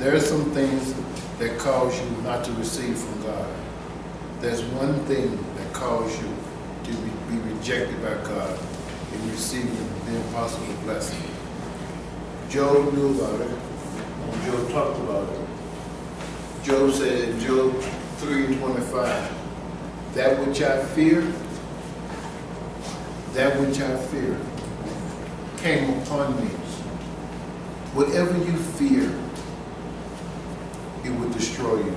There are some things that cause you not to receive from God. There's one thing that causes you to be rejected by God in receiving the impossible blessing. Job knew about it. Job talked about it. Job said in Job 3:25, that which I fear came upon me. Whatever you fear, it will destroy you.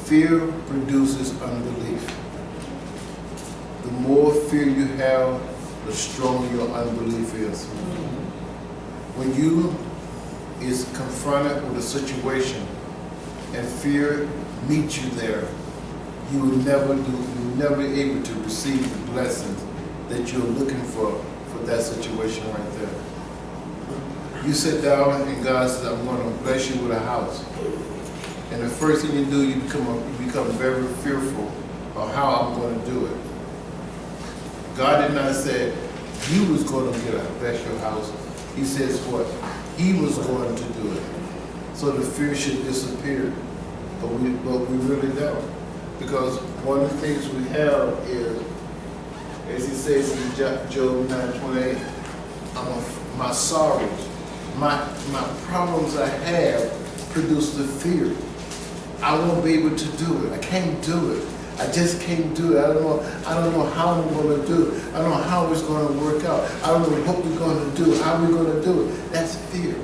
Fear produces unbelief. The more fear you have, the stronger your unbelief is. When you is confronted with a situation and fear meets you there, you will never be able to receive the blessings that you're looking for that situation right there. You sit down and God says, I'm going to bless you with a house. And the first thing you do, you become very fearful of how I'm going to do it. God did not say you was going to bless your house. He says what? He was going to do it. So the fear should disappear. But we really don't. Because one of the things we have is, as he says in Job 9:28, my sorrows, my problems I have produce the fear. I won't be able to do it. I can't do it. I just can't do it. I don't know how I'm going to do it. I don't know how it's going to work out. I don't know what we're going to do. How we're going to do it. That's fear.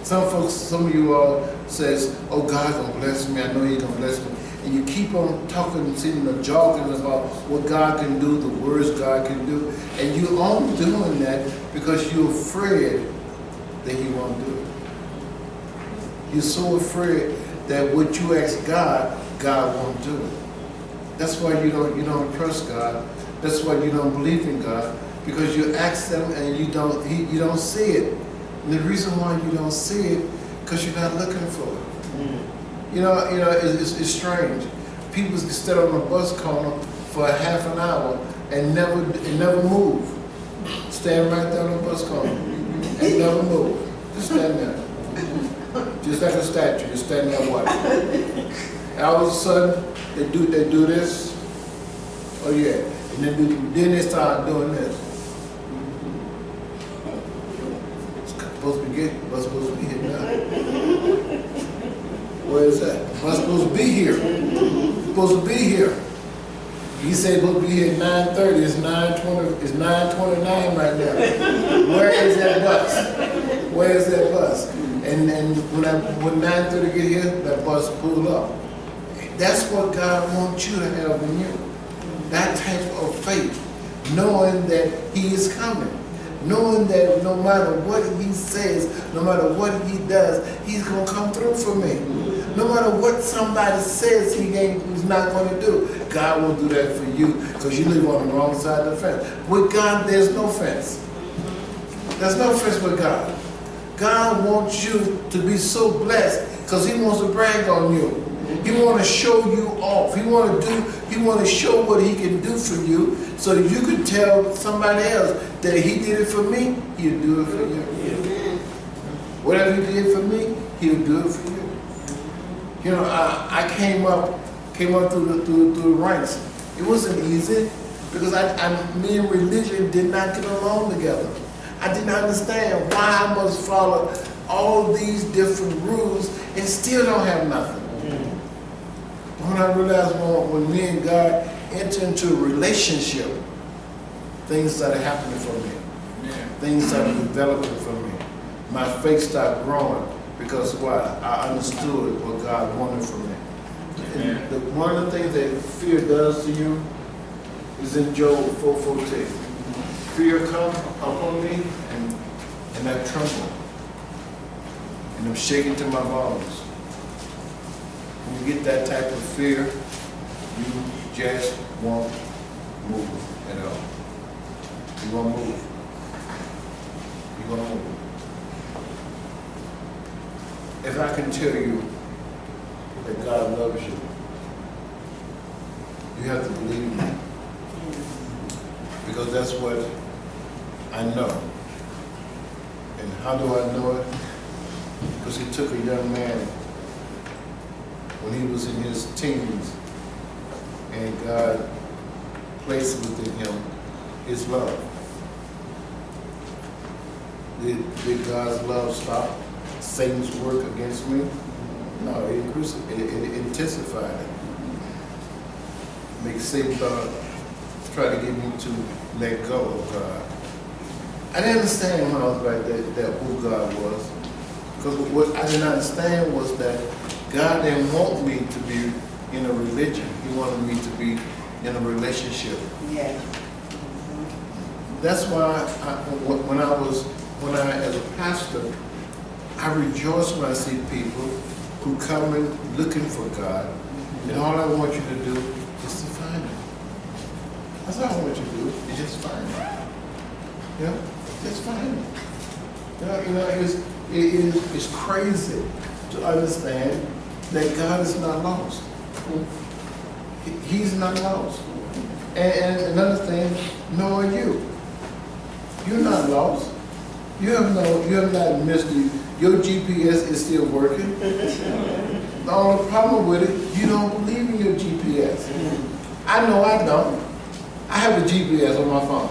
Some of you all says, oh, God's going to bless me. I know He's going to bless me. And you keep on talking, sitting and jogging about what God can do, the words God can do. And you're only doing that because you're afraid that He won't do it. You're so afraid that what you ask God, God won't do it. That's why you don't trust God. That's why you don't believe in God, because you ask Him and you don't see it. And the reason why you don't see it, because you're not looking for it. It's strange. People can stand on a bus corner for a half an hour and never move. Stand right there on the bus corner and never move. Just stand there. Just like a statue, just stand there watching. And all of a sudden, they do this. Oh yeah, and then they start doing this. It's supposed to be here now. Where is that? Bus supposed to be here. Supposed to be here. He said it's supposed to be here at 9:30. It's 9:20. It's 9:29 right now. Where is that bus? Where is that bus? And when 9:30 get here, that bus pull up. That's what God wants you to have in you. That type of faith, knowing that He is coming, knowing that no matter what He says, no matter what He does, He's gonna come through for me. No matter what somebody says He's not going to do, God will do that for you because you live on the wrong side of the fence. With God, there's no fence. There's no fence with God. God wants you to be so blessed because He wants to brag on you. He wants to show you off. He wants to show what He can do for you so that you can tell somebody else that He did it for me, He'll do it for you. Whatever He did for me, He'll do it for you. I came up through the ranks. It wasn't easy because me and religion did not get along together. I didn't understand why I must follow all these different rules and still don't have nothing. But when I realized when me and God enter into a relationship, things started happening for me. Things started developing for me. My faith started growing. Because why? I understood what God wanted from me. And one of the things that fear does to you is in Job 4:14. Fear comes upon me and I tremble. And I'm shaking to my bones. When you get that type of fear, you just won't move at all. You won't move. You're going to move. If I can tell you that God loves you, you have to believe me. Because that's what I know. And how do I know it? Because he took a young man when he was in his teens, and God placed within him his love. Did God's love stop Satan's work against me? No, it intensified it. Makes Satan try to get me to let go of God. I didn't understand when I was right that who God was. Because what I didn't understand was that God didn't want me to be in a religion. He wanted me to be in a relationship. Yeah. That's why when I as a pastor, I rejoice when I see people who come in looking for God, and all I want you to do is to find Him. That's all I want you to do, is just find Him. You know, just find Him. It's crazy to understand that God is not lost. He's not lost. And another thing, nor are you. You're not lost. You have not missed it. Your GPS is still working. The only problem with it, you don't believe in your GPS. I know I don't. I have a GPS on my phone.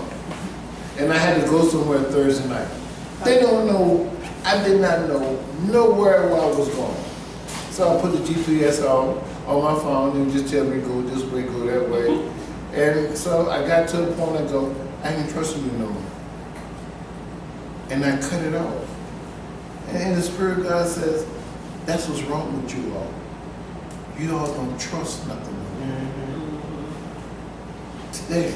And I had to go somewhere Thursday night. They don't know, I did not know nowhere where I was going. So I put the GPS on my phone and just tell me go this way, go that way. And so I got to a point I go, I can trust you no more. And I cut it off. And the Spirit of God says, that's what's wrong with you all. You all don't trust nothing no more. Today,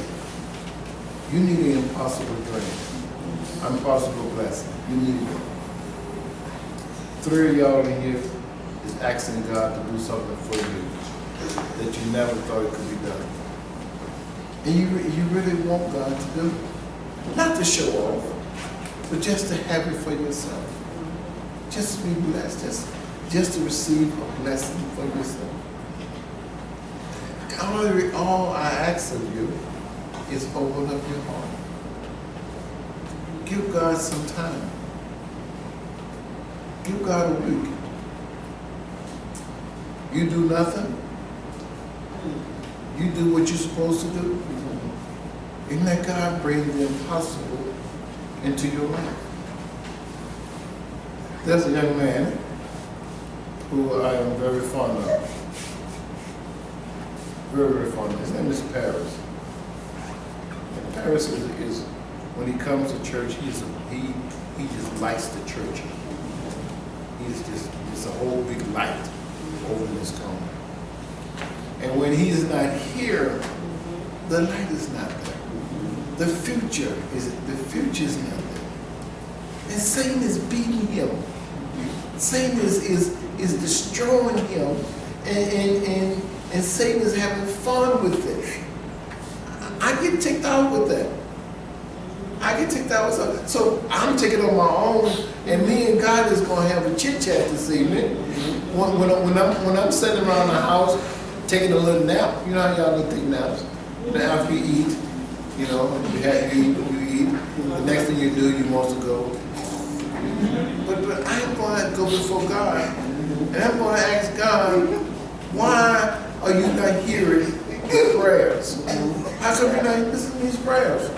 you need an impossible dream, impossible blessing. You need it. 3 of y'all in here is asking God to do something for you that you never thought it could be done. And you really want God to do it. Not to show off, but just to have it for yourself. Just to be blessed, just to receive a blessing for yourself. All I ask of you is open up your heart. Give God some time. Give God a week. You do nothing. You do what you're supposed to do. And let God bring the impossible into your life. There's a young man who I am very fond of. Very, very fond of. His name is Paris. And Paris is when he comes to church, he just lights the church. It's a whole big light over his cone. And when he's not here, the light is not there. The future is not there. And Satan is beating him. Satan is destroying him, and Satan is having fun with it. I get ticked out with that. I get ticked out with that. So I'm taking it on my own, and me and God is going to have a chit chat this evening. When I'm sitting around the house taking a little nap, you know how y'all do take naps. After you eat, you eat. The next thing you do, you want to go. But I'm going to go before God, and I'm going to ask God, why are you not hearing these prayers? How come you're not listening to these prayers?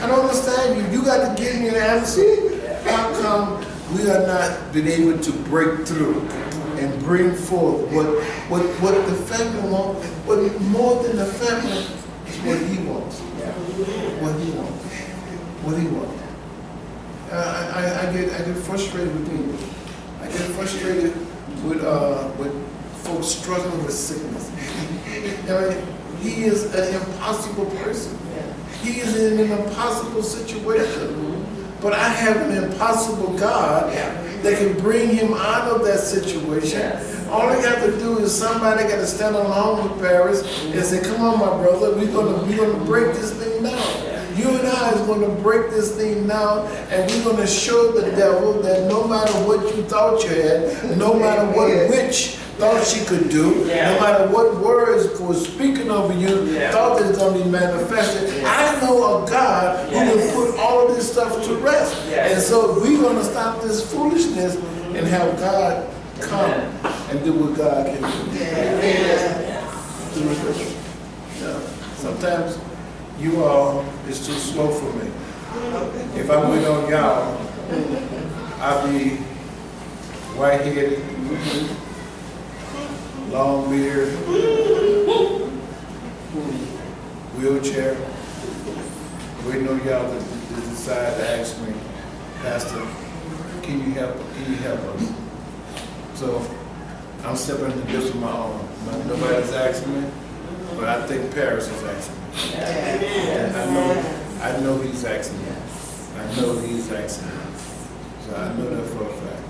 I don't understand you. You got to give me an answer. How come we are not been able to break through and bring forth what the family wants? What more than the family is what He wants. What He wants. What He wants. I get frustrated with people. I get frustrated with folks struggling with sickness. He is an impossible person. He is in an impossible situation. But I have an impossible God that can bring him out of that situation. All I got to do is somebody got to stand along with Paris and say, come on, my brother, we're gonna break this thing down. You and I is going to break this thing down, and we're going to show the devil that no matter what what you thought you had, no matter what witch thought she could do, no matter what words was speaking over you, thought it was going to be manifested. I know a God who will put all of this stuff to rest. And so we're going to stop this foolishness and have God come and do what God can do. Sometimes you all is too slow for me. If I went on y'all, I'd be white-headed, long beard, wheelchair, waiting on y'all to decide to ask me, Pastor, can you help us? So I'm stepping into this on my own. Nobody's asking me, but I think Paris is asking me. I know he's asking me. I know he's asking me. So I know that for a fact.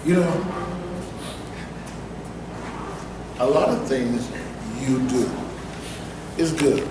You know, a lot of things you do is good.